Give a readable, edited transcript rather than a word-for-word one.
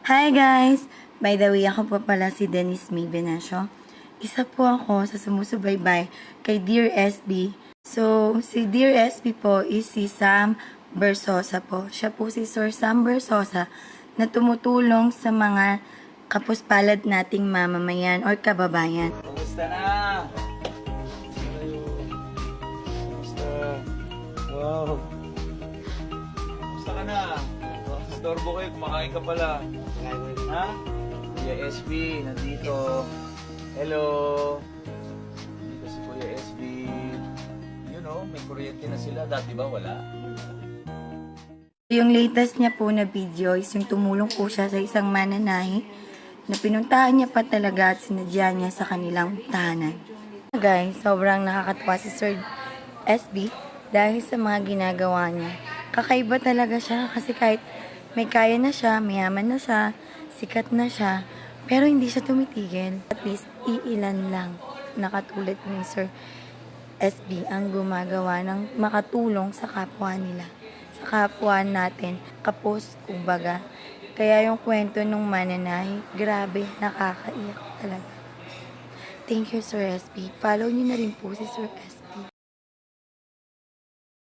Hi guys! By the way, ako po pala si Denise May Venancio. Isa po ako sa sumusubaybay kay Dear SB. So, si Dear SB po is si Sam Bersosa po. Siya po si Sir Sam Bersosa na tumutulong sa mga kapuspalad nating mamamayan or kababayan. Kumusta na? Kumusta? Wow. Kumusta ka na? Storbo kayo, kumakain ka pala. Ha? Kuya SB, nandito. Hello. Nandito si Kuya SB. You know, may kuryente na sila. Dati ba wala? Yung latest niya po na video is yung tumulong po siya sa isang mananahi na pinuntahan niya pa talaga at sinadya niya sa kanilang tahanan. Guys, sobrang nakakatuwa si Sir SB dahil sa mga ginagawa niya. Kakaiba talaga siya kasi kahit may kaya na siya, mayaman na siya, sikat na siya, pero hindi siya tumitigil. At least, iilan lang na katulad ni Sir SB ang gumagawa ng makatulong sa kapwa nila. Sa kapwa natin, kapos, kumbaga. Kaya yung kwento nung mananahi, grabe, nakakaiyak talaga. Thank you, Sir SB. Follow niyo na rin po si Sir SB.